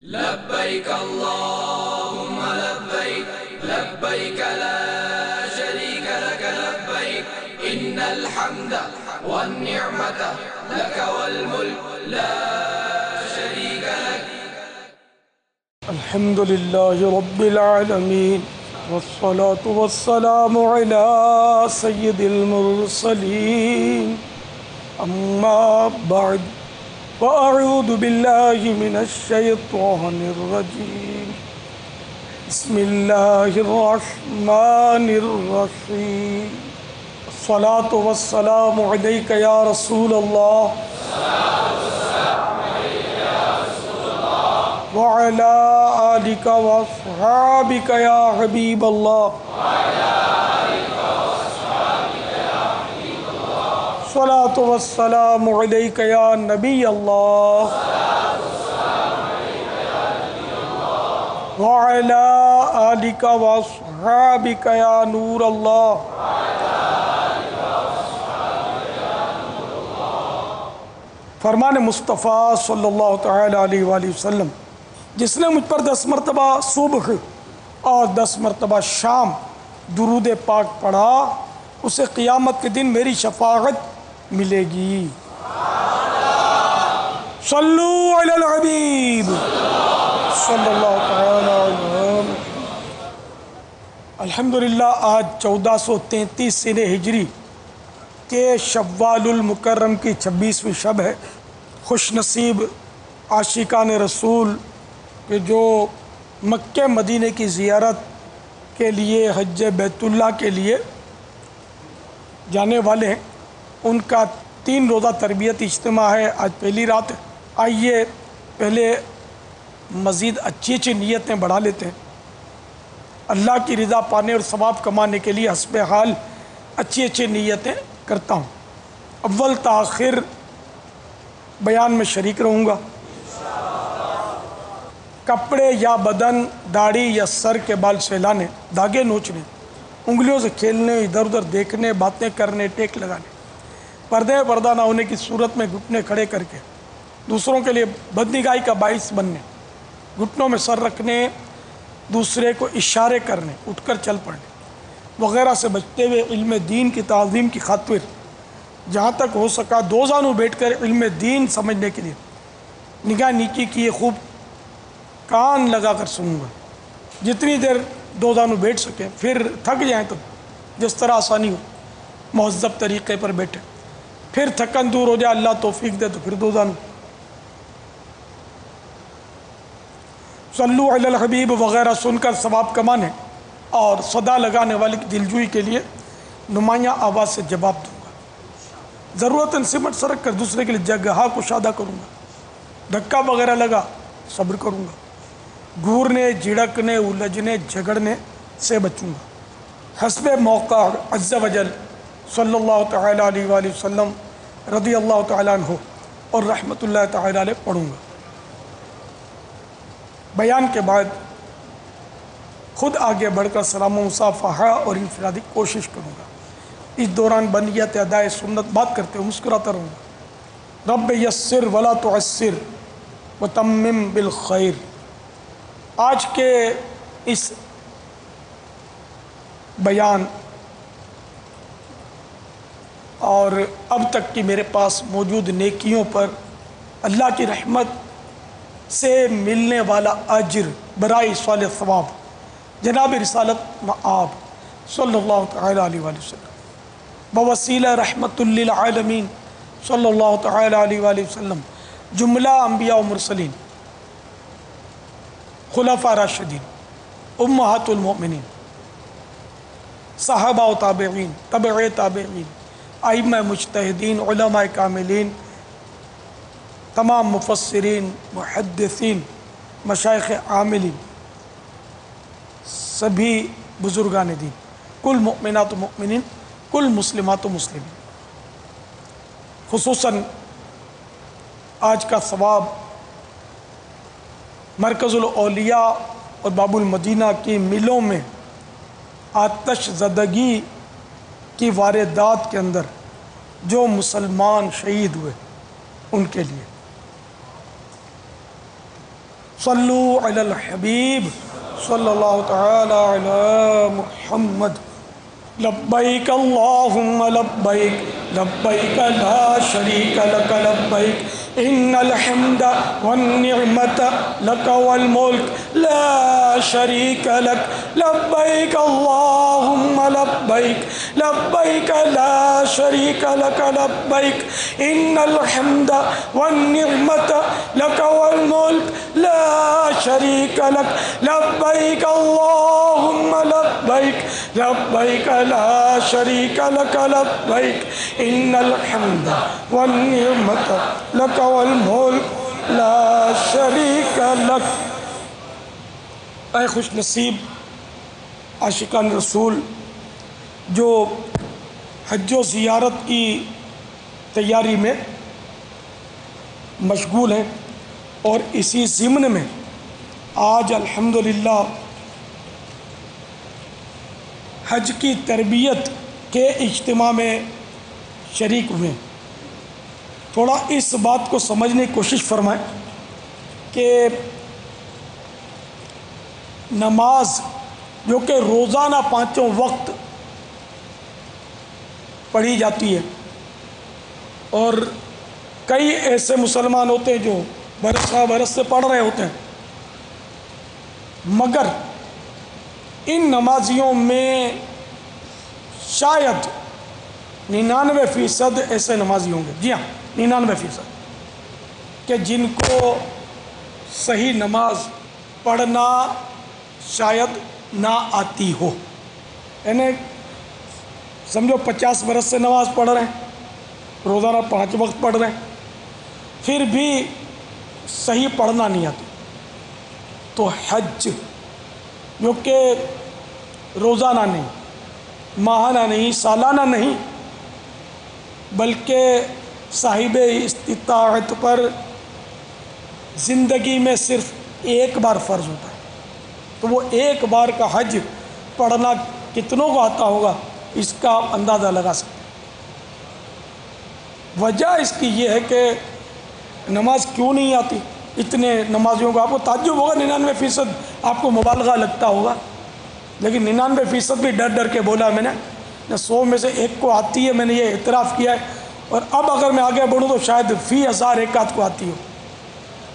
لبيك اللهم لبيك لبيك لا شريك لك لبيك إن الحمد والنعمة لك والملك لا شريك لك. الحمد لله رب العالمين والصلاة والسلام على سيد المرسلين أما بعد فأعوذ بالله من الشيطان الرجيم بسم الله الرحمن الرحيم الصلاة والسلام عليك يا رسول الله وعلى آلك وأصحابك يا حبيب الله الصلاة والسلام عليك يا نبي الله وعلى آلك وأصحابك يا نور الله. فرمان مصطفیٰ صلی اللہ تعالیٰ علیہ وآلہ وسلم، جس نے مجھ پر 10 مرتبہ صبح اور 10 مرتبہ شام درود پاک پڑھا اسے قیامت کے دن میری شفاعت ملے گی. صلو علی الحبیب صلی اللہ تعالیٰ علیہ وسلم. الحمدللہ آج 1433 سنہ ہجری کے شوال المکرم کی 26ویں شب ہے. خوش نصیب عاشقان رسول کہ جو مکہ مدینہ کی زیارت کے لیے حج بیت اللہ کے لیے جانے والے ہیں، ان کا 3 روزہ تربیت اجتماع ہے. آج پہلی رات ہے. آئیے پہلے مزید اچھی نیتیں بڑھا لیتے ہیں. اللہ کی رضا پانے اور ثواب کمانے کے لیے حسب حال اچھی نیتیں کرتا ہوں. اول تاخیر بیان میں شریک رہوں گا. کپڑے یا بدن، داڑھی یا سر کے بال سہلانے، دھاگے نوچنے، انگلیوں سے کھیلنے، ادھر ادھر دیکھنے، باتیں کرنے، ٹیک لگانے، پردہ نہ ہونے کی صورت میں گھٹنے کھڑے کر کے دوسروں کے لیے بدنگاہی کا باعث بننے، گھٹنوں میں سر رکھنے، دوسرے کو اشارے کرنے، اٹھ کر چل پڑنے وغیرہ سے بچتے ہوئے علم دین کی تعظیم کی خاطر جہاں تک ہو سکا 2 زانوں بیٹھ کر علم دین سمجھنے کے لیے نگاہ نیکی کیے خوب کان لگا کر سنوں گا. جتنی دیر 2 زانوں بیٹھ سکیں، پھر تھک جائیں تو جس طرح آسانی ہو مہذب طریقے پر بیٹھے، پھر تھکن دور ہو جائے، اللہ توفیق دے تو پھر 2 زانوں. صلو علی الحبیب وغیرہ سن کر ثواب کمانے اور صدا لگانے والے کی دلجوئی کے لیے نمایاں آواز سے جواب دوں گا. ضرورتاً سمٹ سرک کر دوسرے کے لیے جگہ کشادہ کروں گا. دھکا وغیرہ لگا صبر کروں گا. گھورنے، جھڑکنے، الجھنے، جھگڑنے سے بچوں گا. حسب موقع عز و جل صلی اللہ تعالیٰ علیہ وآلہ وسلم رضی اللہ تعالیٰ عنہ اور رحمت اللہ تعالیٰ علیہ پڑھوں گا. بیان کے بعد خود آگے بڑھ کر سلام و مصافحہ اور انفرادی کوشش کروں گا. اس دوران بنیت ادائے سنت بات کرتے ہوئے مسکراتا رہوں گا. رب یسر ولا تعسر وتمم بالخیر. آج کے اس بیان اور اب تک کی میرے پاس موجود نیکیوں پر اللہ کی رحمت سے ملنے والا اجر برائے صالح ثواب جناب رسالت مآب صلی اللہ تعالیٰ علیہ وآلہ وسلم بوسیلہ رحمت للعالمین صلی اللہ تعالیٰ علیہ وآلہ وسلم جملہ انبیاء و مرسلین، خلفاء راشدین، امہات المؤمنین، صحابہ و تابعین، تبع تابعین، ائمہ مجتہدین، علماء کاملین، تمام مفسرین، محدثین، مشائخ عاملین، سبھی بزرگان دین، کل مؤمنات و مؤمنین، کل مسلمات و مسلمین. خصوصاً آج کا ثواب مرکز الاولیاء اور باب المدینہ کی ملوں میں آتش زدگی کی واردات کے اندر جو مسلمان شہید ہوئے ان کے لیے. صلو علی الحبیب صلی اللہ تعالی علی محمد۔ لبیک اللہم لبیک لبیک لا شریک لک لبیک ان الحمد والنعمت لک والملک لا شریک لک لبیک اللہم لبیک لبیک لا شریک لک لبیک ان الحمد والنعمت لک والملک لا شریک لک لبیک اللہم لبیک لبیک لا شریک لک لبیک ان الحمد والنعمت لک والملک لا شریک لک۔ اے خوش نصیب عاشقان رسول جو حج و زیارت کی تیاری میں مشغول ہیں، اور اسی ضمن میں آج الحمدللہ حج کی تربیت کے اجتماع میں شریک ہوئے، تھوڑا اس بات کو سمجھنے کی کوشش فرمائیں کہ نماز جو کہ روزانہ 5 وقت پڑھی جاتی ہے، اور کئی ایسے مسلمان ہوتے ہیں جو برس سے پڑھ رہے ہوتے ہیں، مگر ان نمازیوں میں شاید 99% ایسے نمازی ہوں گے، جی ہاں 99%، کہ جن کو صحیح نماز پڑھنا شاید نہ آتی ہو، یعنی سمجھو 50 برس سے نماز پڑھ رہے ہیں، روزانہ 5 وقت پڑھ رہے ہیں، پھر بھی صحیح پڑھنا نہیں آتی، تو حج جو کہ روزانہ نہیں، ماہانہ نہیں، سالانہ نہیں، بلکہ صاحب استطاعت پر زندگی میں صرف ایک بار فرض ہوتا ہے، تو وہ ایک بار کا حج پڑھنا کتنوں کو آتا ہوگا اس کا آپ اندازہ لگا سکتے ہیں۔ وجہ اس کی یہ ہے کہ نماز کیوں نہیں آتی اتنے نمازیوں کو، آپ کو تعجب ہوگا، 99% آپ کو مبالغہ لگتا ہوگا، لیکن 99% بھی ڈر ڈر کے بولا میں نے 100 میں سے ایک کو آتی ہے، میں نے یہ اعتراف کیا ہے، اور اب اگر میں آگے بڑھوں تو شاید فی 1000 ایک آدھ کو آتی ہو،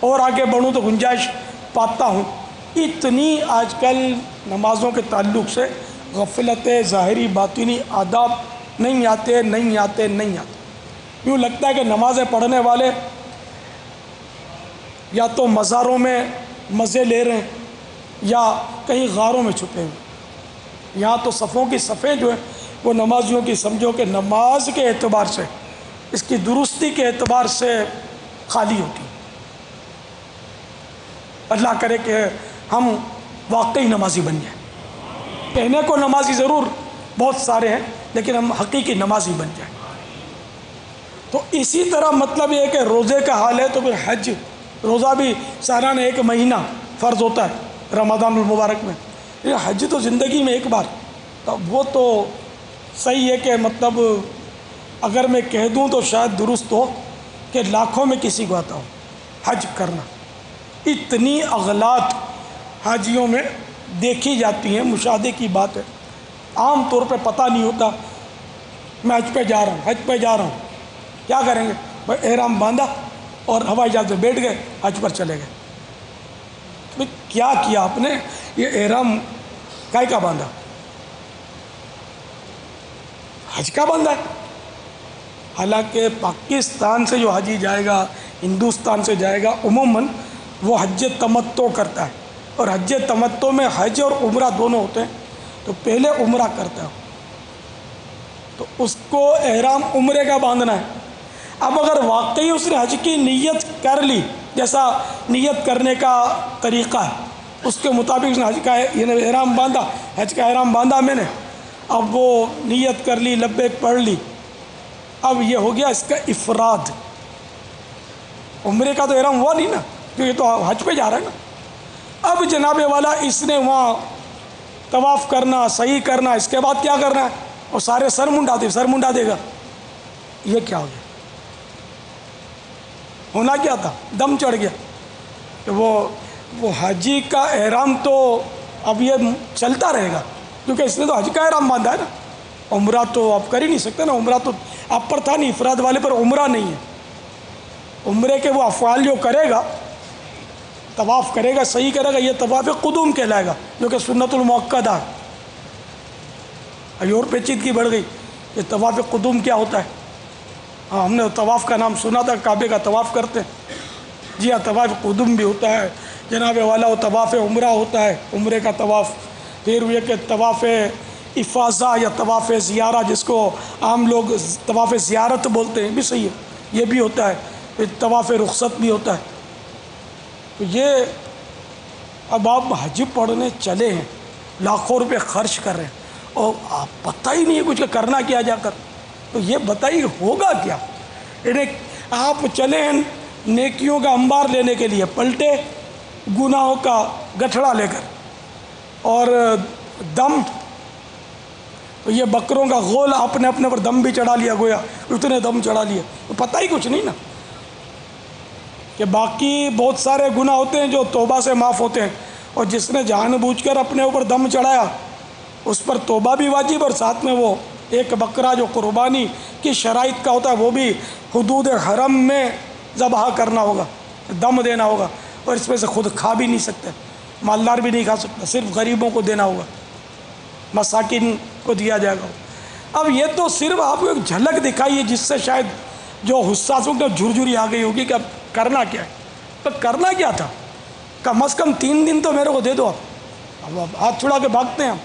اور آگے بڑھوں تو گنجائش پاتا ہوں۔ اتنی آج کل نمازوں کے تعلق سے غفلت ظاہری باطنی آداب نہیں آتے نہیں آتے نہیں آتے، یوں لگتا ہے کہ نمازیں پڑھنے والے یا تو مزاروں میں مزے لے رہے ہیں یا کہیں غاروں میں چھپے ہوئے، یہاں تو صفوں کی صفیں جو ہیں وہ نمازیوں کی سمجھو کہ نماز کے اعتبار سے، اس کی درستی کے اعتبار سے خالی ہوتی۔ اللہ کرے کہ ہم واقعی نمازی بن جائیں، کہنے کو نمازی ضرور بہت سارے ہیں لیکن ہم حقیقی نمازی بن جائیں۔ تو اسی طرح مطلب یہ ہے کہ روزے کا حال ہے تو پھر حج، روزہ بھی سالانہ 1 مہینہ فرض ہوتا ہے رمضان المبارک میں، یہ حج تو زندگی میں ایک بار، تو وہ تو صحیح ہے کہ مطلب اگر میں کہہ دوں تو شاید درست ہو کہ لاکھوں میں کسی کو آتا ہو حج کرنا۔ اتنی اغلاط حاجیوں میں دیکھی جاتی ہیں، مشاہدے کی بات ہے، عام طور پہ پتہ نہیں ہوتا میں حج پہ جا رہا ہوں، حج پہ جا رہا ہوں، کیا کریں گے بھائی، احرام باندھا اور ہوائی جہاز میں بیٹھ گئے، حج پر چلے گئے۔ بھائی کیا کیا آپ نے، یہ احرام کائے کا باندھا، حج کا باندھا ہے۔ حالانکہ پاکستان سے جو حاجی جائے گا، ہندوستان سے جائے گا، عموماً وہ حج تمتع کرتا ہے، اور حج تمتع میں حج اور عمرہ دونوں ہوتے ہیں، تو پہلے عمرہ کرتا ہے تو اس کو احرام عمرے کا باندھنا ہے۔ اب اگر واقعی اس نے حج کی نیت کر لی، جیسا نیت کرنے کا طریقہ ہے اس کے مطابق اس نے حج کا احرام باندھا، حج کا احرام باندھا میں نے، اب وہ نیت کر لی، لبیک پڑھ لی، اب یہ ہو گیا اس کا افراد۔ عمرے کا تو احرام ہوا نہیں نا، کہ یہ تو حج پہ جا رہا ہے نا۔ اب جناب والا اس نے وہاں طواف کرنا، صحیح کرنا، اس کے بعد کیا کرنا ہے، اور سارے سر منڈا دے گا، یہ کیا ہو گیا؟ ہونا کیا تھا، دم چڑھ گیا کہ وہ وہ حاجی کا احرام تو اب یہ چلتا رہے گا، کیونکہ اس نے تو حج کا احرام باندھا ہے نا، عمرہ تو آپ کر ہی نہیں سکتے نا، عمرہ تو آپ پر تھا نہیں، افراد والے پر عمرہ نہیں ہے، عمرے کے وہ افعال جو کرے گا، طواف کرے گا، صحیح کرے گا، یہ طواف قدوم کہلائے گا، جو کہ سنت المؤکدہ ہے۔ اور پیچیدگی بڑھ گئی، یہ طواف قدوم کیا ہوتا ہے؟ ہاں ہم نے طواف کا نام سنا تھا، کعبے کا طواف کرتے ہیں، جی ہاں طواف قدوم بھی ہوتا ہے جناب والا، وہ طواف عمرہ ہوتا ہے، عمرے کا طواف، پھر یہ کہ طواف افاضہ یا طواف زیارہ جس کو عام لوگ طواف زیارت بولتے ہیں بھی صحیح ہے، یہ بھی ہوتا ہے، پھر طواف رخصت بھی ہوتا ہے۔ تو یہ اب آپ حج پڑھنے چلے ہیں، لاکھوں روپے خرچ کر رہے ہیں اور آپ پتہ ہی نہیں ہے کچھ کہ کرنا کیا جا کر، تو یہ بتائیے ہوگا کیا؟ یعنی آپ چلے ہیں نیکیوں کا انبار لینے کے لیے، پلٹے گناہوں کا گٹھڑا لے کر، اور دم، تو یہ بکروں کا غول آپ نے اپنے پر دم بھی چڑھا لیا، گویا اتنے دم چڑھا لیے، تو پتہ ہی کچھ نہیں نا کہ باقی بہت سارے گناہ ہوتے ہیں جو توبہ سے معاف ہوتے ہیں، اور جس نے جان بوجھ کر اپنے اوپر دم چڑھایا اس پر توبہ بھی واجب، اور ساتھ میں وہ ایک بکرا جو قربانی کی شرائط کا ہوتا ہے وہ بھی حدود حرم میں ذبح کرنا ہوگا، دم دینا ہوگا، اور اس میں سے خود کھا بھی نہیں سکتے، مالدار بھی نہیں کھا سکتا، صرف غریبوں کو دینا ہوگا، مساکین کو دیا جائے گا۔ اب یہ تو صرف آپ کو ایک جھلک دکھائی ہے جس سے شاید جو حساسوں کو جھرجھری آ گئی ہوگی کہ اب کرنا کیا ہے، تو کرنا کیا تھا؟ کم از کم 3 دن تو میرے کو دے دو، اب ہاتھ چھڑا کے بھاگتے ہیں ہم،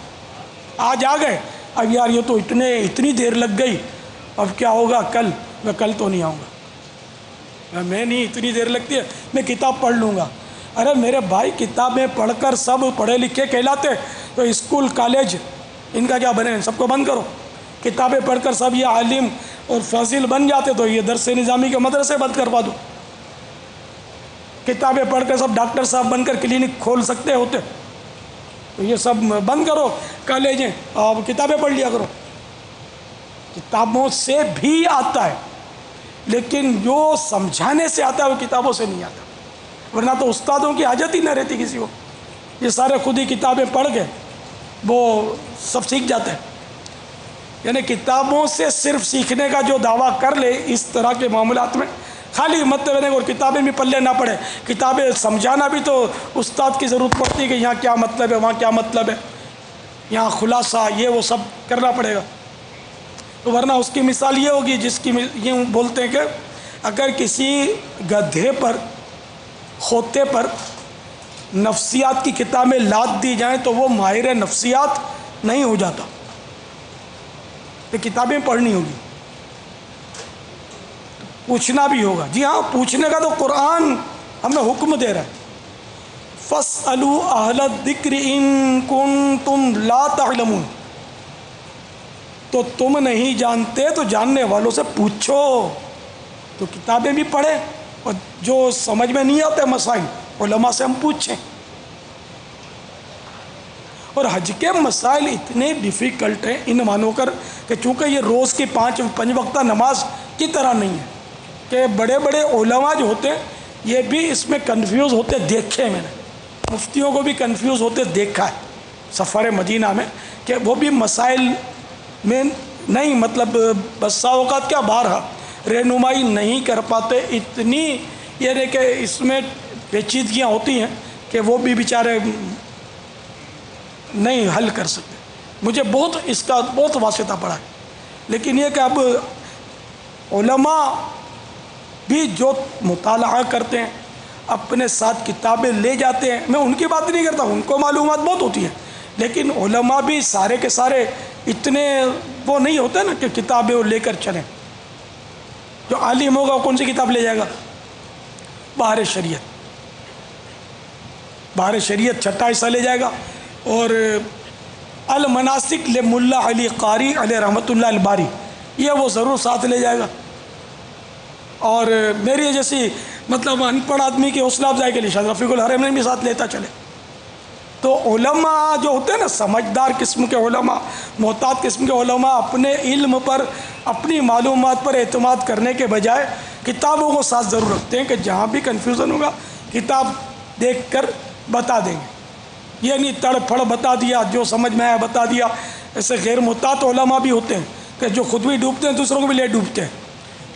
آج آ گئے، اب یار یہ تو اتنی دیر لگ گئی، اب کیا ہوگا کل؟ میں کل تو نہیں آؤں گا، میں نہیں، اتنی دیر لگتی ہے، میں کتاب پڑھ لوں گا۔ ارے میرے بھائی کتابیں پڑھ کر سب پڑھے لکھے کہلاتے، تو اسکول کالج ان کا کیا بنے؟ سب کو بند کرو، کتابیں پڑھ کر سب یہ عالم اور فاضل بن جاتے تو یہ درس نظامی کے مدرسے بند کروا دو، کتابیں پڑھ کر سب ڈاکٹر صاحب بن کر کلینک کھول سکتے ہوتے، تو یہ سب بند کرو کالجیں، اور کتابیں پڑھ لیا کرو۔ کتابوں سے بھی آتا ہے لیکن جو سمجھانے سے آتا ہے وہ کتابوں سے نہیں آتا، ورنہ تو استادوں کی حاجت ہی نہ رہتی کسی کو، یہ سارے خود ہی کتابیں پڑھ کے وہ سب سیکھ جاتے ہیں۔ یعنی کتابوں سے صرف سیکھنے کا جو دعویٰ کر لے اس طرح کے معاملات میں خالی مت بنے، اور کتابیں بھی پلے نہ پڑے، کتابیں سمجھانا بھی تو استاد کی ضرورت پڑتی ہے کہ یہاں کیا مطلب ہے، وہاں کیا مطلب ہے، یہاں خلاصہ یہ وہ سب کرنا پڑے گا، تو ورنہ اس کی مثال یہ ہوگی جس کی یہ بولتے ہیں کہ اگر کسی گدھے پر، کھوتے پر نفسیات کی کتابیں لاد دی جائیں تو وہ ماہر نفسیات نہیں ہو جاتا، تو کتابیں پڑھنی ہوگی، پوچھنا بھی ہوگا، جی ہاں پوچھنے کا تو قرآن ہمیں حکم دے رہا ہے، فَاسْأَلُوا أَهْلَ الذِّكْرِ إِن كُنتُمْ لَا تَعْلَمُونَ، تو تم نہیں جانتے تو جاننے والوں سے پوچھو، تو کتابیں بھی پڑھیں اور جو سمجھ میں نہیں آتے مسائل علماء سے ہم پوچھیں۔ اور حج کے مسائل اتنے ڈیفیکلٹ ہیں ان مانو کر کہ چونکہ یہ روز کی 5 وقتہ نماز کی طرح نہیں ہے کہ بڑے بڑے علماء جو ہوتے ہیں یہ بھی اس میں کنفیوز ہوتے دیکھے، میں نے مفتیوں کو بھی کنفیوز ہوتے دیکھا ہے سفر مدینہ میں، کہ وہ بھی مسائل میں نہیں، مطلب بسا اوقات کیا بارہا رہنمائی نہیں کر پاتے، اتنی یعنی کہ اس میں پیچیدگیاں ہوتی ہیں کہ وہ بھی بیچارے نہیں حل کر سکتے۔ مجھے بہت اس کا بہت واسطہ پڑا ہے، لیکن یہ کہ اب علماء بھی جو مطالعہ کرتے ہیں اپنے ساتھ کتابیں لے جاتے ہیں، میں ان کی بات نہیں کرتا، ان کو معلومات بہت ہوتی ہیں، لیکن علماء بھی سارے کے سارے اتنے وہ نہیں ہوتے نا کہ کتابیں وہ لے کر چلیں۔ جو عالم ہوگا کون سی کتاب لے جائے گا؟ بحر شریعت، بحر شریعت چھٹا حصہ لے جائے گا، اور المناسک لملا علی قاری علیہ رحمۃ اللہ الباری یہ وہ ضرور ساتھ لے جائے گا، اور میری جیسی مطلب ان پڑھ آدمی کی حوصلہ افزائی کے لیے شاید رفیق الحرمین بھی ساتھ لیتا چلے۔ تو علماء جو ہوتے ہیں نا، سمجھدار قسم کے علماء، محتاط قسم کے علماء، اپنے علم پر، اپنی معلومات پر اعتماد کرنے کے بجائے کتابوں کو ساتھ ضرور رکھتے ہیں کہ جہاں بھی کنفیوژن ہوگا کتاب دیکھ کر بتا دیں گے. یہ نہیں تڑ پھڑ بتا دیا، جو سمجھ میں آیا بتا دیا. ایسے غیر محتاط علماء بھی ہوتے ہیں کہ جو خود بھی ڈوبتے ہیں دوسروں کو بھی لے ڈوبتے ہیں،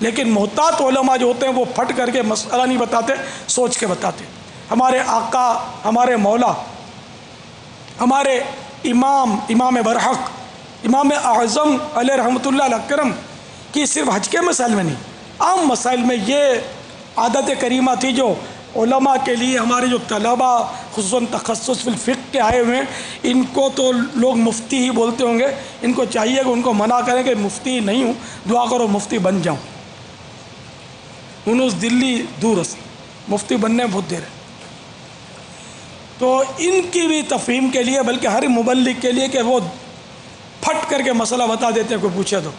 لیکن محتاط علماء جو ہوتے ہیں وہ پھٹ کر کے مسئلہ نہیں بتاتے، سوچ کے بتاتے. ہمارے آقا، ہمارے مولا، ہمارے امام برحق، امام اعظم علیہ رحمۃ اللہ علیہ کرم کی صرف حج کے مسائل میں نہیں، عام مسائل میں یہ عادت کریمہ تھی جو علماء کے لیے، ہمارے جو طلباء خصوصاً تخصص فی الفقہ کے آئے ہوئے ہیں، ان کو تو لوگ مفتی ہی بولتے ہوں گے، ان کو چاہیے کہ ان کو منع کریں کہ مفتی نہیں ہوں، دعا کرو مفتی بن جاؤں. ہنوز دلی دور ہے، مفتی بننے بہت دیر ہے. تو ان کی بھی تفہیم کے لیے، بلکہ ہر مبلغ کے لیے کہ وہ پھٹ کر کے مسئلہ بتا دیتے ہیں، کوئی پوچھے تو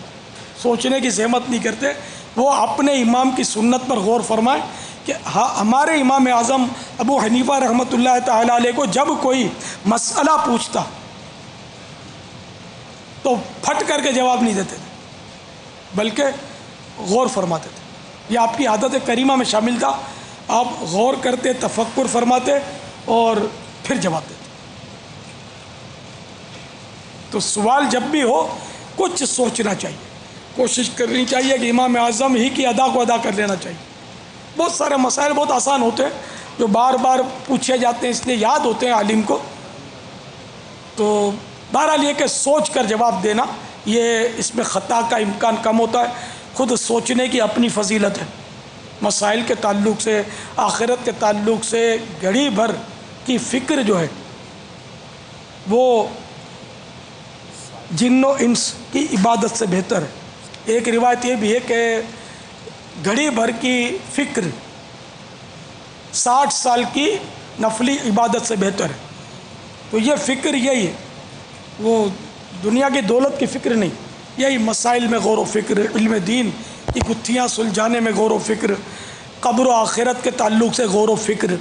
سوچنے کی زحمت نہیں کرتے. وہ اپنے امام کی سنت پر غور فرمائیں کہ ہمارے امام اعظم ابو حنیفہ رحمۃ اللہ تعالیٰ علیہ کو جب کوئی مسئلہ پوچھتا تو پھٹ کر کے جواب نہیں دیتے تھے، بلکہ غور فرماتے تھے. یہ آپ کی عادت کریمہ میں شامل تھا. آپ غور کرتے، تفکر فرماتے اور پھر جواب دیتے. تو سوال جب بھی ہو کچھ سوچنا چاہیے، کوشش کرنی چاہیے کہ امام اعظم ہی کی ادا کو ادا کر لینا چاہیے. بہت سارے مسائل بہت آسان ہوتے ہیں جو بار بار پوچھے جاتے ہیں، اس لیے یاد ہوتے ہیں عالم کو. تو بہرحال یہ کہ سوچ کر جواب دینا، یہ اس میں خطا کا امکان کم ہوتا ہے. خود سوچنے کی اپنی فضیلت ہے. مسائل کے تعلق سے، آخرت کے تعلق سے گھڑی بھر کی فکر جو ہے وہ جن و انس کی عبادت سے بہتر ہے. ایک روایت یہ بھی ہے کہ گھڑی بھر کی فکر 60 سال کی نفلی عبادت سے بہتر ہے. تو یہ فکر یہی ہے، وہ دنیا کی دولت کی فکر نہیں، یہی مسائل میں غور و فکر، علم دین کی گتھیاں سلجھانے میں غور و فکر، قبر و آخرت کے تعلق سے غور و فکر.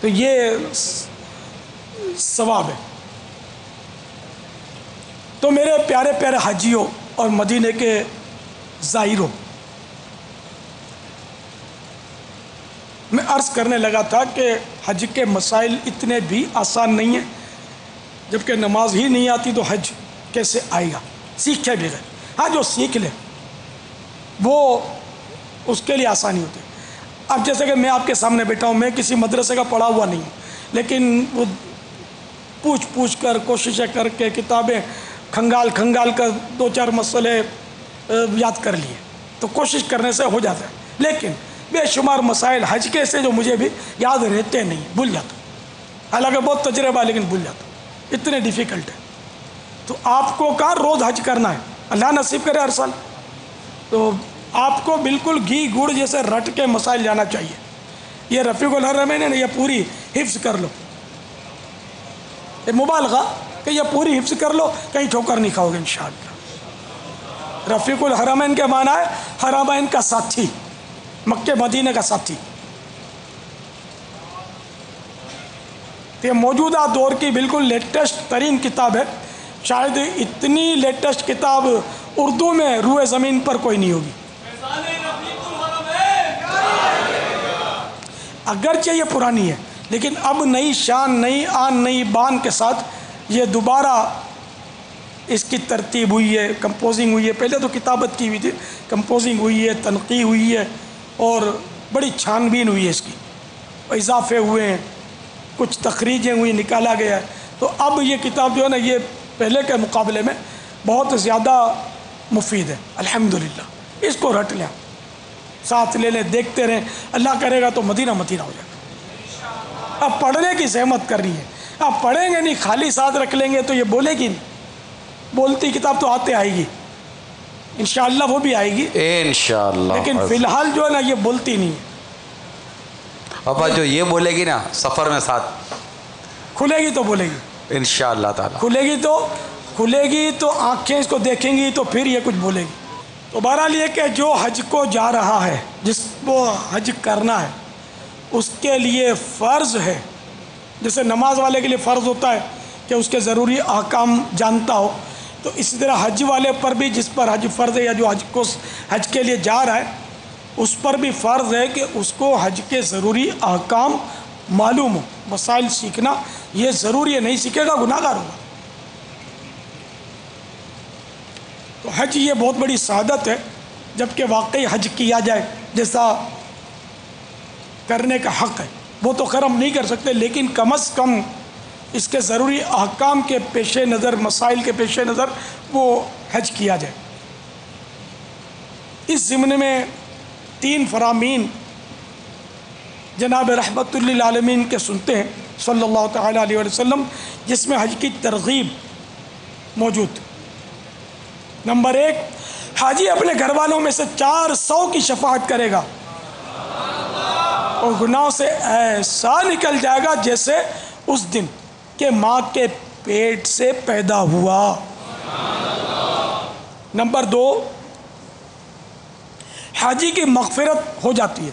تو یہ ثواب ہے. تو میرے پیارے پیارے حاجیوں اور مدینے کے زائروں، میں عرض کرنے لگا تھا کہ حج کے مسائل اتنے بھی آسان نہیں ہیں. جبکہ نماز ہی نہیں آتی تو حج کیسے آئے گا؟ سیکھے بغیر. ہاں جو سیکھ لے وہ اس کے لیے آسانی ہوتی ہے. اب جیسے کہ میں آپ کے سامنے بیٹھا ہوں، میں کسی مدرسے کا پڑھا ہوا نہیں ہوں، لیکن وہ پوچھ کر، کوششیں کر کے، کتابیں کھنگال کر 2-4 مسئلے یاد کر لیے، تو کوشش کرنے سے ہو جاتا ہے. لیکن بے شمار مسائل حج کے سے جو مجھے بھی یاد رہتے نہیں، بھول جاتا. حالانکہ بہت تجربہ، لیکن بھول جاتا، اتنے ڈیفیکلٹ ہے. تو آپ کو کہاں روز حج کرنا ہے، اللہ نصیب کرے ہر سال. تو آپ کو بالکل گھی گڑ جیسے رٹ کے مسائل جانا چاہیے. یہ رفیق الحرمین ہے، یہ پوری حفظ کر لو. یہ مبالغہ کہ یہ پوری حفظ کر لو، کہیں ٹھوکر نہیں کھاؤ گے انشاءاللہ. رفیق الحرمین کے معنی ہے حرمین کا ساتھی، مکہ مدینہ کا ساتھی. یہ موجودہ دور کی بالکل لیٹسٹ ترین کتاب ہے. شاید اتنی لیٹسٹ کتاب اردو میں روئے زمین پر کوئی نہیں ہوگی. اگرچہ یہ پرانی ہے، لیکن اب نئی شان، نئی آن، نئی بان کے ساتھ یہ دوبارہ اس کی ترتیب ہوئی ہے، کمپوزنگ ہوئی ہے. پہلے تو کتابت کی ہوئی تھی، کمپوزنگ ہوئی ہے، تنقیح ہوئی ہے، اور بڑی چھان بین ہوئی ہے. اس کی اضافے ہوئے ہیں، کچھ تخریجیں ہوئی، نکالا گیا ہے. تو اب یہ کتاب جو ہے نا، یہ پہلے کے مقابلے میں بہت زیادہ مفید ہے الحمدللہ. اس کو رٹ لیں، ساتھ لے لیں، دیکھتے رہیں. اللہ کرے گا تو مدینہ ہو جائے گا. اب پڑھنے کی زحمت کرنی ہے. اب پڑھیں گے نہیں، خالی ساتھ رکھ لیں گے تو یہ بولے گی نہیں. بولتی کتاب تو آتے آئے گی انشاءاللہ، وہ بھی آئے گی انشاءاللہ، لیکن فی الحال جو ہے نا یہ بولتی نہیں ہے. ابا جو یہ بولے گی نا سفر میں ساتھ کھلے گی تو بولے گی انشاءاللہ تعالی. کھلے گی تو آنکھیں اس کو دیکھیں گی تو پھر یہ کچھ بولے گی. تو بہرحال یہ کہ جو حج کو جا رہا ہے، جس کو حج کرنا ہے، اس کے لیے فرض ہے، جیسے نماز والے کے لیے فرض ہوتا ہے کہ اس کے ضروری احکام جانتا ہو، تو اسی طرح حج والے پر بھی، جس پر حج فرض ہے یا جو حج کے لیے جا رہا ہے، اس پر بھی فرض ہے کہ اس کو حج کے ضروری احکام معلوم ہو، مسائل سیکھنا یہ ضروری ہے، نہیں سیکھے گا گناہ گار ہوگا۔ تو حج یہ بہت بڑی سعادت ہے، جبکہ واقعی حج کیا جائے جیسا کرنے کا حق ہے، وہ تو خیر ہم نہیں کر سکتے، لیکن کم از کم اس کے ضروری احکام کے پیش نظر، مسائل کے پیش نظر وہ حج کیا جائے۔ اس ضمن میں 3 فرامین جناب رحمت للعالمین کے سنتے ہیں صلی اللہ تعالیٰ علیہ وسلم، جس میں حج کی ترغیب موجود۔ نمبر 1، حاجی اپنے گھر والوں میں سے 400 کی شفاعت کرے گا اور گناہوں سے ایسا نکل جائے گا جیسے اس دن کہ ماں کے پیٹ سے پیدا ہوا۔ نمبر 2، حاجی کی مغفرت ہو جاتی ہے،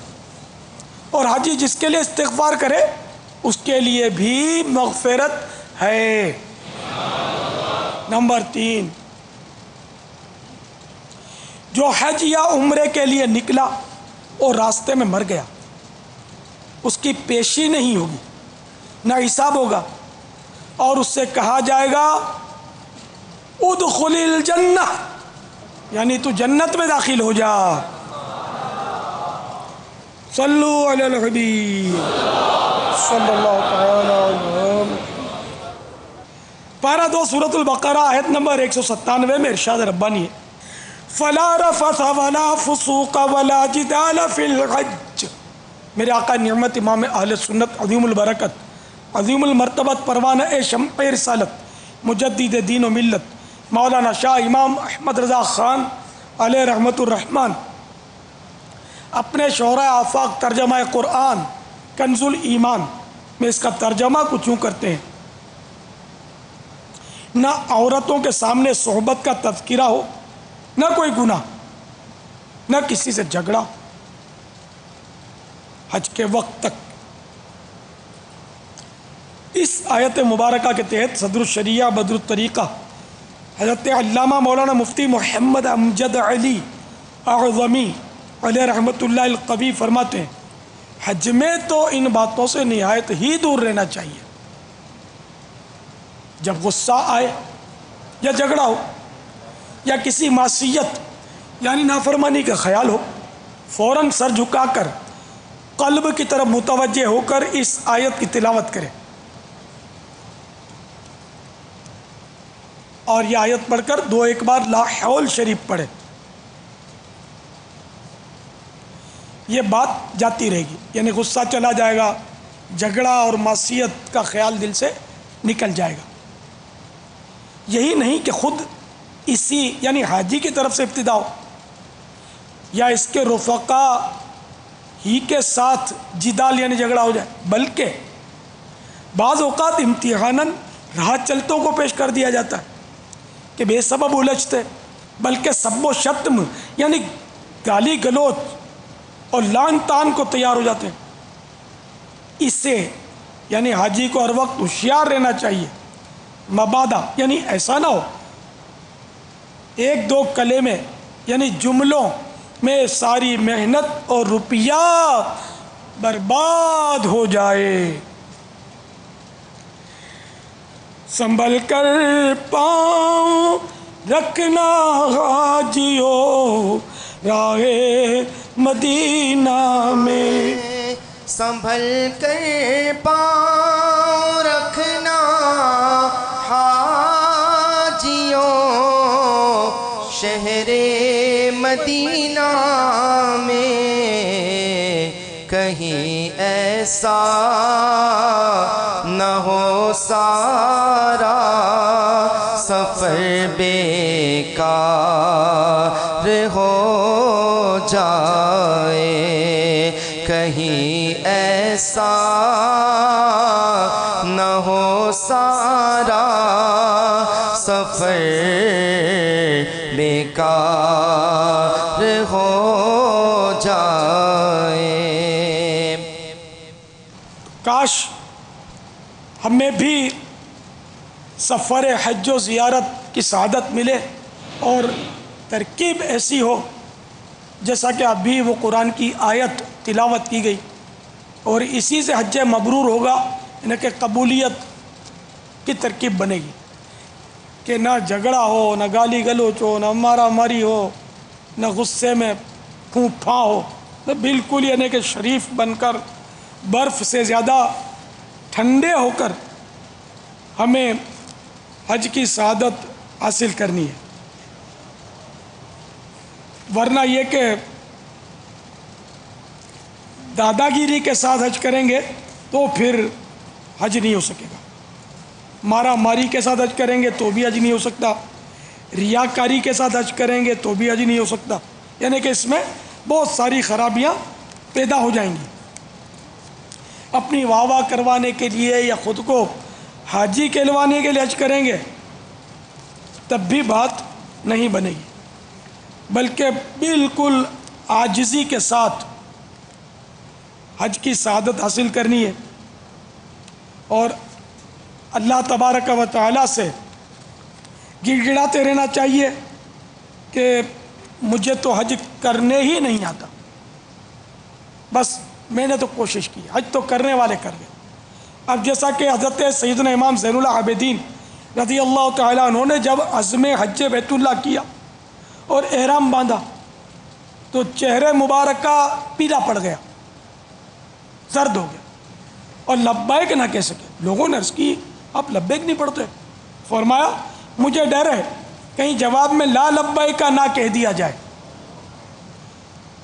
اور حاجی جس کے لیے استغفار کرے اس کے لیے بھی مغفرت ہے۔ نمبر 3، جو حج یا عمرے کے لیے نکلا اور راستے میں مر گیا، اس کی پیشی نہیں ہوگی، نہ حساب ہوگا، اور اس سے کہا جائے گا ادخل الجنہ، یعنی تو جنت میں داخل ہو جا۔ صلو علی الحبیب صلی اللہ تعالی علیہ وسلم۔ پارہ 2 سورۃ البقرہ آیت نمبر 197 میں ارشاد ربانی ہے، فلا رفث ولا فسوق ولا جدال فی الحج۔ میرے آقا نعمت امام اہل سنت عظیم البرکت عظیم المرتبت پروانہ شمع رسالت مجدد دین و ملت مولانا شاہ امام احمد رضا خان علیہ رحمت الرحمن اپنے شعراء آفاق ترجمہ قرآن کنز الایمان میں اس کا ترجمہ کچھ یوں کرتے ہیں، نہ عورتوں کے سامنے صحبت کا تذکرہ ہو، نہ کوئی گناہ، نہ کسی سے جھگڑا حج کے وقت تک۔ اس آیت مبارکہ کے تحت صدر الشریعہ بدر الطریقہ حضرت علامہ مولانا مفتی محمد امجد علی اعظمی علیہ رحمت اللہ القوی فرماتے ہیں، حج میں تو ان باتوں سے نہایت ہی دور رہنا چاہیے۔ جب غصہ آئے یا جھگڑا ہو یا کسی معصیت یعنی نافرمانی کا خیال ہو، فوراً سر جھکا کر قلب کی طرف متوجہ ہو کر اس آیت کی تلاوت کرے، اور یہ آیت پڑھ کر 2 ایک بار لا حول شریف پڑھے، یہ بات جاتی رہے گی، یعنی غصہ چلا جائے گا، جھگڑا اور معصیت کا خیال دل سے نکل جائے گا۔ یہی نہیں کہ خود اسی یعنی حاجی کی طرف سے ابتدا ہو یا اس کے رفقا ہی کے ساتھ جدال یعنی جھگڑا ہو جائے، بلکہ بعض اوقات امتحاناً راہ چلتوں کو پیش کر دیا جاتا ہے کہ بے سبب الجھتے، بلکہ سب و شتم یعنی گالی گلوچ اور لعن طعن کو تیار ہو جاتے ہیں۔ اس سے یعنی حاجی کو ہر وقت ہوشیار رہنا چاہیے، مبادا یعنی ایسا نہ ہو 1-2 کلمے یعنی جملوں میں ساری محنت اور روپیہ برباد ہو جائے۔ سنبھل کر پاؤں رکھنا حاجیو راہ مدینہ میں، سنبھل کر پاؤں رکھنا حاجیوں شہر مدینہ میں، کہیں ایسا نہ ہو سارا سفر بیکار ہو جائے، کہیں ایسا نہ ہو سارا سفر بیکار ہو جائے۔ کاش ہمیں بھی سفر حج و زیارت کی سعادت ملے اور ترکیب ایسی ہو جیسا کہ ابھی وہ قرآن کی آیت تلاوت کی گئی، اور اسی سے حج مبرور ہوگا، یعنی کہ قبولیت کی ترکیب بنے گی کہ نہ جھگڑا ہو، نہ گالی گلوچ ہو، نہ مارا ماری ہو، نہ غصے میں پھونک پھاں ہو، تو بالکل یعنی کہ شریف بن کر برف سے زیادہ ٹھنڈے ہو کر ہمیں حج کی سعادت حاصل کرنی ہے۔ ورنہ یہ کہ دادا گیری کے ساتھ حج کریں گے تو پھر حج نہیں ہو سکے گا، مارا ماری کے ساتھ حج کریں گے تو بھی حج نہیں ہو سکتا، ریاکاری کے ساتھ حج کریں گے تو بھی حج نہیں ہو سکتا، یعنی کہ اس میں بہت ساری خرابیاں پیدا ہو جائیں گی۔ اپنی واہ واہ کروانے کے لیے یا خود کو حاجی کہلوانے کے لیے حج کریں گے تب بھی بات نہیں بنے گی، بلکہ بالکل عاجزی کے ساتھ حج کی سعادت حاصل کرنی ہے اور اللہ تبارک و تعالیٰ سے گڑ گڑاتے رہنا چاہیے کہ مجھے تو حج کرنے ہی نہیں آتا، بس میں نے تو کوشش کی، حج تو کرنے والے کر گئے۔ اب جیسا کہ حضرت سیدنا امام زین العابدین رضی اللہ تعالیٰ عنہ نے جب عزم حج بیت اللہ کیا اور احرام باندھا تو چہرے مبارکہ پیلا پڑ گیا، زرد ہو گیا اور لبیک نہ کہہ سکے۔ لوگوں نے عرض کی آپ لبیک نہیں پڑھتے؟ فرمایا مجھے ڈر ہے کہیں جواب میں لا لبیک نہ کہہ دیا جائے۔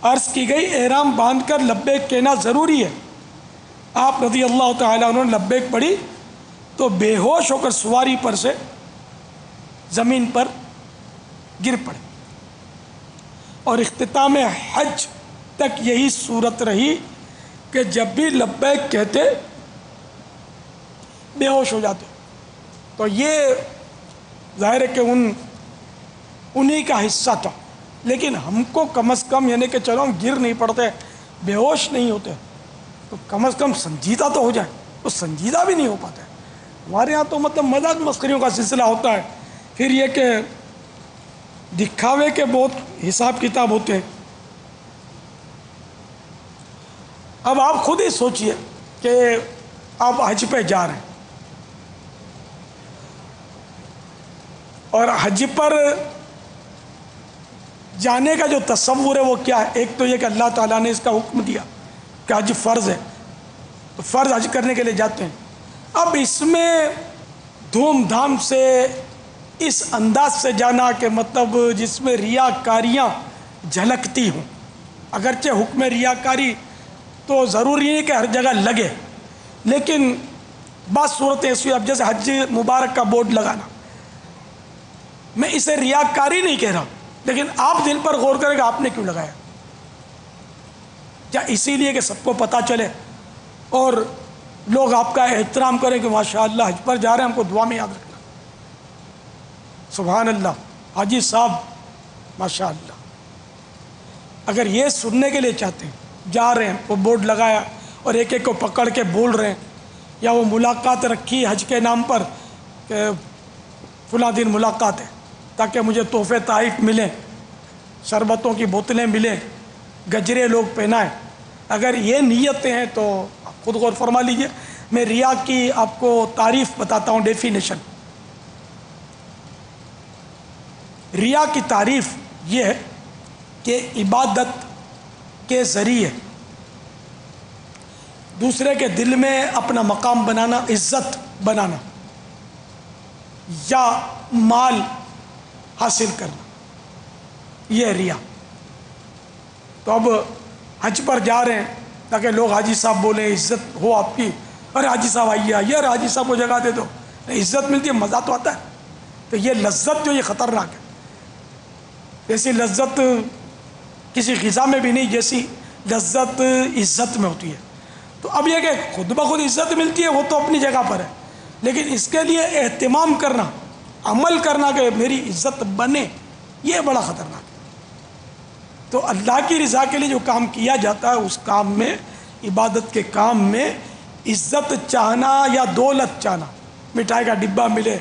عرض کی گئی احرام باندھ کر لبیک کہنا ضروری ہے۔ آپ رضی اللہ تعالیٰ عنہ نے لبیک پڑھی تو بے ہوش ہو کر سواری پر سے زمین پر گر پڑے، اور اختتام حج تک یہی صورت رہی کہ جب بھی لبیک کہتے بے ہوش ہو جاتے۔ تو یہ ظاہر ہے کہ انہی کا حصہ تھا، لیکن ہم کو کم از کم یعنی کہ چلو ہم گر نہیں پڑتے، بے ہوش نہیں ہوتے، تو کم از کم سنجیدہ تو ہو جائے۔ تو سنجیدہ بھی نہیں ہو پاتا ہے ہمارے یہاں، تو مطلب مذاق مسخریوں کا سلسلہ ہوتا ہے، پھر یہ کہ دکھاوے کے بہت حساب کتاب ہوتے ہیں۔ اب آپ خود ہی سوچئے کہ آپ حج پہ جا رہے ہیں اور حج پر جانے کا جو تصور ہے وہ کیا ہے؟ ایک تو یہ کہ اللہ تعالیٰ نے اس کا حکم دیا کہ حج فرض ہے، تو فرض حج کرنے کے لیے جاتے ہیں۔ اب اس میں دھوم دھام سے اس انداز سے جانا کہ مطلب جس میں ریاکاریاں جھلکتی ہوں، اگرچہ حکم ریاکاری تو ضروری نہیں کہ ہر جگہ لگے، لیکن بعض صورتیں ایسی، اب جیسے حج مبارک کا بورڈ لگانا، میں اسے ریاکاری نہیں کہہ رہا، لیکن آپ دل پر غور کریں کہ آپ نے کیوں لگایا؟ کیا اسی لیے کہ سب کو پتہ چلے اور لوگ آپ کا احترام کریں کہ ماشاءاللہ حج پر جا رہے ہیں، ہم کو دعا میں یاد رکھنا، سبحان اللہ حاجی صاحب ماشاءاللہ۔ اگر یہ سننے کے لیے چاہتے ہیں، جا رہے ہیں، وہ بورڈ لگایا اور ایک ایک کو پکڑ کے بول رہے ہیں، یا وہ ملاقات رکھی حج کے نام پر کہ فلاں دن ملاقات ہے تاکہ مجھے تحفے تحائف ملیں، شربتوں کی بوتلیں ملیں، گجرے لوگ پہنائیں، اگر یہ نیتیں ہیں تو آپ خود غور فرما لیجئے۔ میں ریا کی آپ کو تعریف بتاتا ہوں، ڈیفینیشن۔ ریا کی تعریف یہ ہے کہ عبادت کے ذریعے دوسرے کے دل میں اپنا مقام بنانا، عزت بنانا یا مال حاصل کرنا، یہ ریا۔ تو اب حج پر جا رہے ہیں تاکہ لوگ حاجی صاحب بولیں، عزت ہو آپ کی، ارے حاجی صاحب آئیے آئیے، ارے حاجی صاحب کو جگہ دے دو، عزت ملتی ہے، مزہ تو آتا ہے۔ تو یہ لذت جو یہ خطرناک ہے، ایسی لذت کسی غذا میں بھی نہیں جیسی لذت عزت میں ہوتی ہے۔ تو اب یہ کہ خود بخود عزت ملتی ہے وہ تو اپنی جگہ پر ہے، لیکن اس کے لیے اہتمام کرنا، عمل کرنا کہ میری عزت بنے، یہ بڑا خطرناک ہے۔ تو اللہ کی رضا کے لیے جو کام کیا جاتا ہے اس کام میں، عبادت کے کام میں عزت چاہنا یا دولت چاہنا، مٹھائی کا ڈبہ ملے،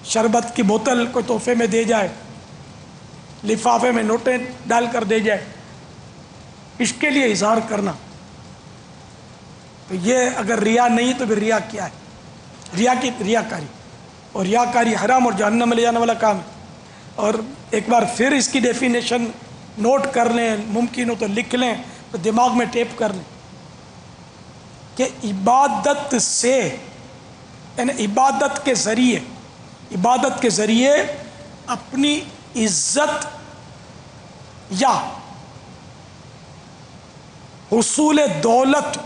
شربت کی بوتل کوئی تحفے میں دے جائے، لفافے میں نوٹیں ڈال کر دے جائے، اس کے لیے اظہار کرنا تو یہ اگر ریا نہیں تو پھر ریا کیا ہے؟ ریاکاری، اور ریاکاری حرام اور جہنم میں لے جانے والا کام ہے۔ اور ایک بار پھر اس کی ڈیفینیشن نوٹ کر لیں، ممکن ہو تو لکھ لیں، تو دماغ میں ٹیپ کر لیں کہ عبادت سے، یعنی عبادت کے ذریعے اپنی عزت یا حصول دولت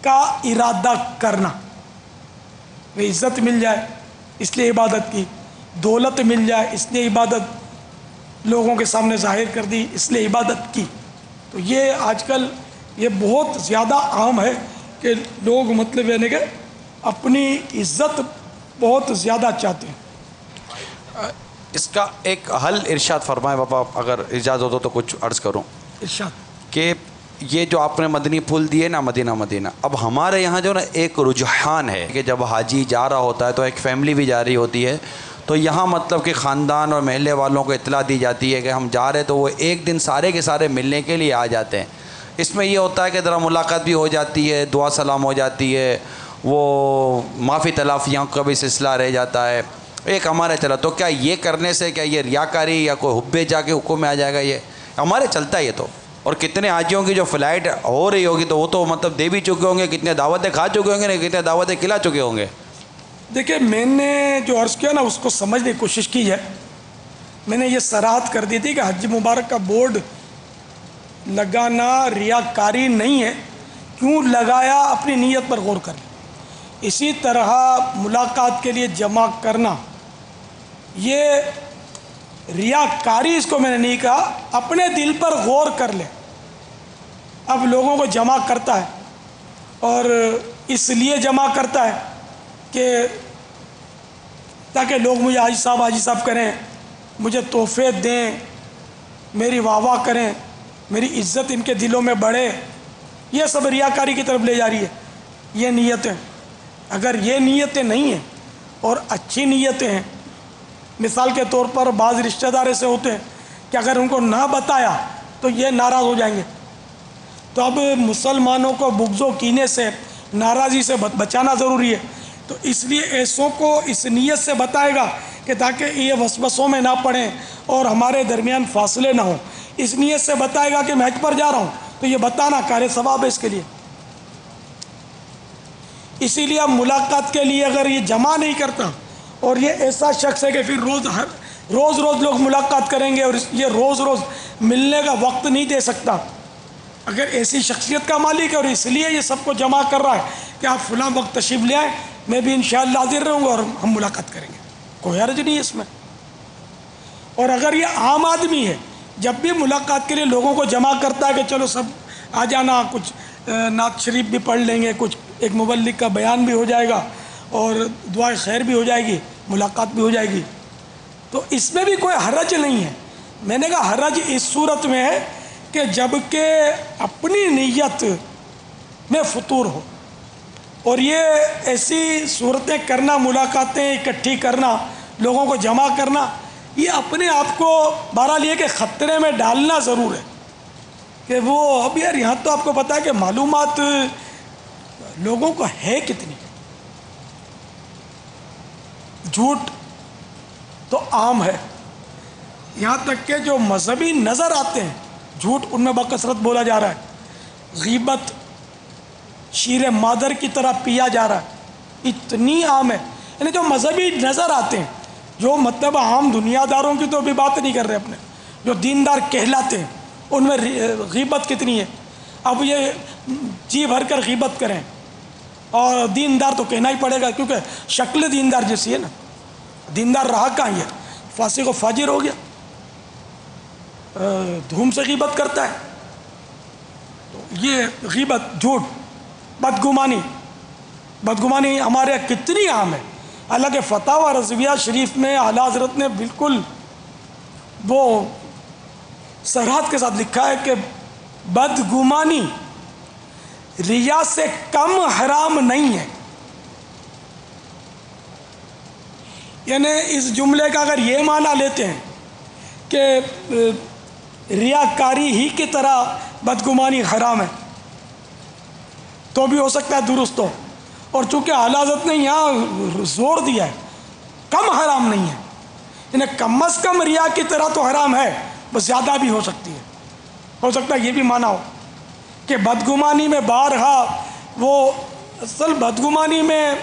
کا ارادہ کرنا، وہ عزت مل جائے اس لیے عبادت کی، دولت مل جائے اس لیے عبادت، لوگوں کے سامنے ظاہر کر دی اس لیے عبادت کی۔ تو یہ آج کل یہ بہت زیادہ عام ہے کہ لوگ مطلب یعنی کہ اپنی عزت بہت زیادہ چاہتے ہیں۔ اس کا ایک حل ارشاد فرمائے بابا، اگر اجازت ہو تو کچھ عرض کروں ارشاد۔ کہ یہ جو آپ نے مدنی پھول دیے نا، مدینہ، اب ہمارے یہاں جو نا ایک رجحان ہے کہ جب حاجی جا رہا ہوتا ہے تو ایک فیملی بھی جا رہی ہوتی ہے، تو یہاں مطلب کہ خاندان اور محلے والوں کو اطلاع دی جاتی ہے کہ ہم جا رہے، تو وہ ایک دن سارے کے سارے ملنے کے لیے آ جاتے ہیں۔ اس میں یہ ہوتا ہے کہ ذرا ملاقات بھی ہو جاتی ہے، دعا سلام ہو جاتی ہے، وہ معافی تلافیاں کا بھی سلسلہ رہ جاتا ہے، ایک ہمارے چلا۔ تو کیا یہ کرنے سے کیا یہ ریاکاری یا کوئی حبے جا کے حکم میں آ جائے گا؟ یہ ہمارے چلتا ہے یہ تو۔ اور کتنے حاجیوں کی جو فلائٹ ہو رہی ہوگی تو وہ تو مطلب دے بھی چکے ہوں گے، کتنے دعوتیں کھا چکے ہوں گے، کتنے دعوتیں کھلا چکے ہوں گے۔ دیکھیں، میں نے جو عرض کیا نا اس کو سمجھنے کی کوشش کی ہے۔ میں نے یہ صراحت کر دی تھی کہ حج مبارک کا بورڈ لگانا ریاکاری نہیں ہے، کیوں لگایا اپنی نیت پر غور کر لیں۔ اسی طرح ملاقات کے لیے جمع کرنا، یہ ریاکاری اس کو میں نے نہیں کہا، اپنے دل پر غور کر لیں۔ اب لوگوں کو جمع کرتا ہے اور اس لیے جمع کرتا ہے کہ تاکہ لوگ مجھے حاجی صاحب کریں، مجھے تحفے دیں، میری واہ واہ کریں، میری عزت ان کے دلوں میں بڑھے، یہ سب ریاکاری کی طرف لے جا رہی ہے۔ یہ نیتیں، اگر یہ نیتیں نہیں ہیں اور اچھی نیتیں ہیں، مثال کے طور پر بعض رشتہ دار ایسے ہوتے ہیں کہ اگر ان کو نہ بتایا تو یہ ناراض ہو جائیں گے، تو اب مسلمانوں کو بغض و کینے سے، ناراضی سے بچانا ضروری ہے۔ تو اس لیے ایسوں کو اس نیت سے بتائے گا کہ تاکہ یہ وسوسوں میں نہ پڑیں اور ہمارے درمیان فاصلے نہ ہوں، اس نیت سے بتائے گا کہ میں حج پر جا رہا ہوں، تو یہ بتانا کار ثواب ہے اس کے لیے۔ اسی لیے اب ملاقات کے لیے اگر یہ جمع نہیں کرتا اور یہ ایسا شخص ہے کہ پھر روز لوگ ملاقات کریں گے اور یہ روز ملنے کا وقت نہیں دے سکتا، اگر ایسی شخصیت کا مالک ہے اور اس لیے یہ سب کو جمع کر رہا ہے کہ آپ فلاں وقت تشریف لے آئیں، میں بھی انشاءاللہ حاضر رہوں گا اور ہم ملاقات کریں گے، کوئی حرج نہیں ہے اس میں۔ اور اگر یہ عام آدمی ہے، جب بھی ملاقات کے لیے لوگوں کو جمع کرتا ہے کہ چلو سب آ جانا، کچھ نعت شریف بھی پڑھ لیں گے، کچھ ایک مبلغ کا بیان بھی ہو جائے گا اور دعائے خیر بھی ہو جائے گی، ملاقات بھی ہو جائے گی، تو اس میں بھی کوئی حرج نہیں ہے۔ میں نے کہا حرج اس صورت میں ہے کہ جب کہ اپنی نیت میں فطور ہو، اور یہ ایسی صورتیں کرنا، ملاقاتیں اکٹھی کرنا، لوگوں کو جمع کرنا، یہ اپنے آپ کو بہرحال یہ کہ خطرے میں ڈالنا ضرور ہے کہ وہ اب یار یہاں تو آپ کو پتا ہے کہ معلومات لوگوں کو ہے کتنی، جھوٹ تو عام ہے، یہاں تک کہ جو مذہبی نظر آتے ہیں جھوٹ ان میں بکثرت بولا جا رہا ہے، غیبت شیر مادر کی طرح پیا جا رہا ہے، اتنی عام ہے۔ یعنی جو مذہبی نظر آتے ہیں، جو مطلب عام دنیا داروں کی تو بھی بات نہیں کر رہے، اپنے جو دیندار کہلاتے ہیں ان میں غیبت کتنی ہے۔ اب یہ جی بھر کر غیبت کریں اور دیندار تو کہنا ہی پڑے گا، کیونکہ شکل دیندار جیسی ہے نا، دیندار رہا کہاں ہے، فاسق و فاجر ہو گیا، دھوم سے غیبت کرتا ہے۔ تو یہ غیبت، جھوٹ، بدگمانی ہمارے یہاں کتنی عام ہے۔ حالانکہ فتاوی رضویہ شریف میں اعلیٰ حضرت نے بالکل وہ صراحت کے ساتھ لکھا ہے کہ بدگمانی ریا سے کم حرام نہیں ہے۔ یعنی اس جملے کا اگر یہ معنی لیتے ہیں کہ ریاکاری ہی کی طرح بدگمانی حرام ہے، تو بھی ہو سکتا ہے درست ہو. اور چونکہ اعلیٰ حضرت نے یہاں زور دیا ہے کم حرام نہیں ہے، انہیں کم از کم ریا کی طرح تو حرام ہے، بس زیادہ بھی ہو سکتی ہے. ہو سکتا ہے یہ بھی مانا ہو کہ بدگمانی میں بارہا وہ اصل بدگمانی میں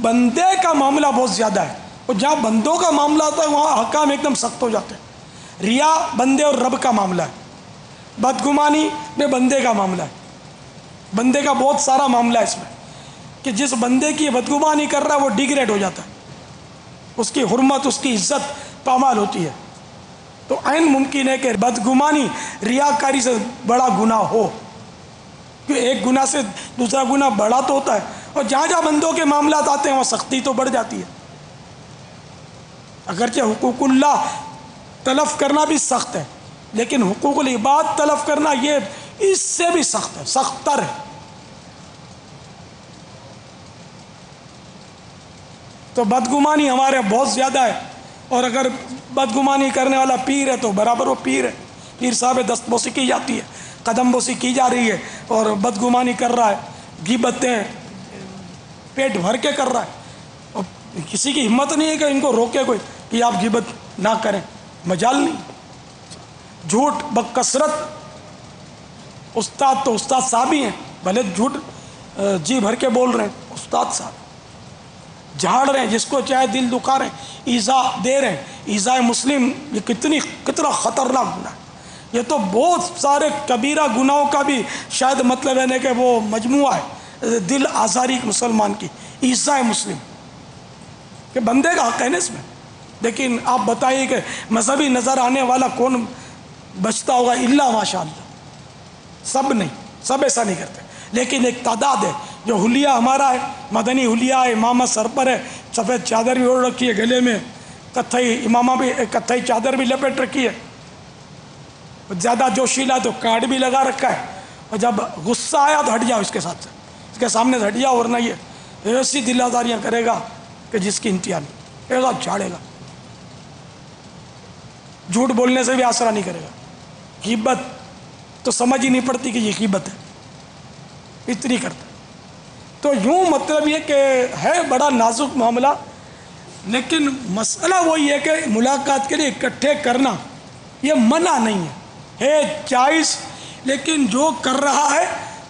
بندے کا معاملہ بہت زیادہ ہے، اور جہاں بندوں کا معاملہ آتا ہے وہاں احکام ایک دم سخت ہو جاتے ہیں. ریا بندے اور رب کا معاملہ ہے، بدگمانی میں بندے کا معاملہ ہے. بندے کا بہت سارا معاملہ ہے اس میں کہ جس بندے کی بدگمانی کر رہا ہے وہ ڈیگریڈ ہو جاتا ہے، اس کی حرمت اس کی عزت پامال ہوتی ہے. تو عین ممکن ہے کہ بدگمانی ریاکاری سے بڑا گناہ ہو، کہ ایک گناہ سے دوسرا گناہ بڑا تو ہوتا ہے، اور جہاں جہاں بندوں کے معاملات آتے ہیں وہاں سختی تو بڑھ جاتی ہے. اگرچہ حقوق اللہ تلف کرنا بھی سخت ہے، لیکن حقوق العباد تلف کرنا یہ اس سے بھی سخت ہے، سخت تر ہے. تو بدگمانی ہمارے بہت زیادہ ہے، اور اگر بدگمانی کرنے والا پیر ہے تو برابر وہ پیر ہے. پیر صاحب دست بوسی کی جاتی ہے، قدم بوسی کی جا رہی ہے، اور بدگمانی کر رہا ہے، غیبتیں پیٹ بھر کے کر رہا ہے، اور کسی کی ہمت نہیں ہے کہ ان کو روکے کوئی کہ آپ غیبت نہ کریں، مجال نہیں. جھوٹ بکثرت، استاد تو استاد صاحب ہی ہیں، بھلے جھوٹ جی بھر کے بول رہے ہیں، استاد صاحب جھاڑ رہے ہیں، جس کو چاہے دل دکھا رہے ہیں، ایذا دے رہے ہیں. ایذا مسلم یہ کتنا خطرناک گناہ ہے. یہ تو بہت سارے کبیرہ گناہوں کا بھی شاید مطلب ہے کہ وہ مجموعہ ہے، دل آزاری مسلمان کی. ایذا مسلم کہ بندے کا حق ہے نا اس میں. لیکن آپ بتائیے کہ مذہبی نظر آنے والا کون بچتا ہوگا؟ الا ماشاء اللہ. سب نہیں، سب ایسا نہیں کرتے، لیکن ایک تعداد ہے جو حلیہ ہمارا ہے، مدنی حلیہ ہے، امامہ سر پر ہے، سفید چادر بھی اوڑھ رکھی ہے، گلے میں کتھئی امامہ بھی، کتھئی چادر بھی لپیٹ رکھی ہے، زیادہ جوشیلا تو کارڈ بھی لگا رکھا ہے، اور جب غصہ آیا تو ہٹ جاؤ اس کے ساتھ سے، اس کے سامنے سے ہٹ جاؤ، ورنہ یہ ایسی دل آزاریاں کرے گا کہ جس کی انتہا نہیں، ایسا جھاڑے گا. جھوٹ بولنے سے بھی آسرا نہیں کرے گا. غیبت تو سمجھ ہی نہیں پڑتی کہ یہ غیبت ہے، اتنی کرتا ہے. تو یوں مطلب یہ کہ ہے بڑا نازک معاملہ، لیکن مسئلہ وہی ہے کہ ملاقات کے لیے اکٹھے کرنا یہ منع نہیں ہے جائز، لیکن جو کر رہا ہے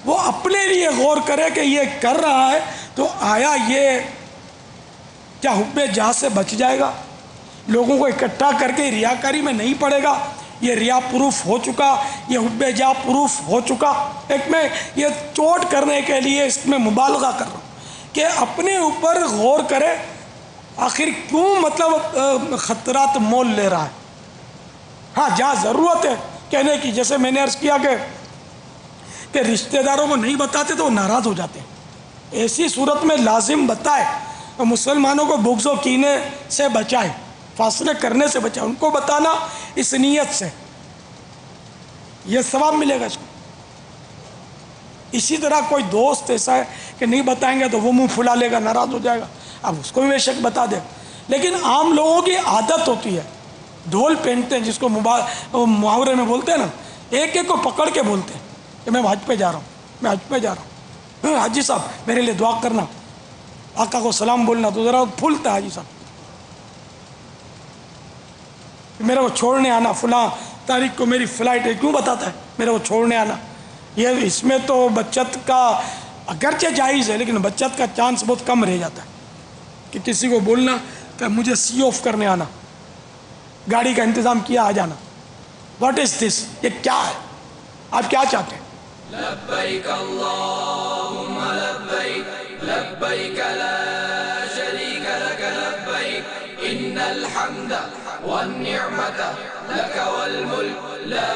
وہ اپنے لیے غور کرے کہ یہ کر رہا ہے تو آیا یہ کیا حب جہاں سے بچ جائے گا، لوگوں کو اکٹھا کر کے ریاکاری میں نہیں پڑے گا، یہ ریا پروف ہو چکا، یہ حب جا پروف ہو چکا. ایک میں یہ چوٹ کرنے کے لیے اس میں مبالغہ کر رہا ہوں کہ اپنے اوپر غور کرے، آخر کیوں مطلب خطرات مول لے رہا ہے. ہاں جہاں ضرورت ہے کہنے کی، جیسے میں نے عرض کیا کہ رشتہ داروں کو نہیں بتاتے تو وہ ناراض ہو جاتے ہیں، ایسی صورت میں لازم بتائے اور مسلمانوں کو بغض و کینے سے بچائے، فاصلے کرنے سے بچائے، ان کو بتانا اس نیت سے، یہ ثواب ملے گا اس کو. اسی طرح کوئی دوست ایسا ہے کہ نہیں بتائیں گے تو وہ منہ پھلا لے گا، ناراض ہو جائے گا، اب اس کو بھی بے شک بتا دے. لیکن عام لوگوں کی عادت ہوتی ہے، ڈھول پہنتے ہیں جس کو محاورے میں بولتے ہیں نا، ایک ایک کو پکڑ کے بولتے ہیں کہ میں حج پہ جا رہا ہوں، میں حج پہ جا رہا ہوں، حاجی صاحب میرے لیے دعا کرنا، آقا کو سلام بولنا. تو ذرا پھولتا ہے حاجی صاحب، میرے کو چھوڑنے آنا، فلاں تاریخ کو میری فلائٹ ہے، کیوں بتاتا ہے میرے کو چھوڑنے آنا؟ یہ اس میں تو بچت کا اگرچہ جائز ہے، لیکن بچت کا چانس بہت کم رہ جاتا ہے کہ کسی کو بولنا کہ مجھے سی آف کرنے آنا، گاڑی کا انتظام کیا آ جانا. واٹ از دس؟ یہ کیا ہے؟ آپ کیا چاہتے ہیں؟ لبیک اللہم لبیک لبیک لا شریک لک لبیک ان الحمد والنعمت لک والملک لا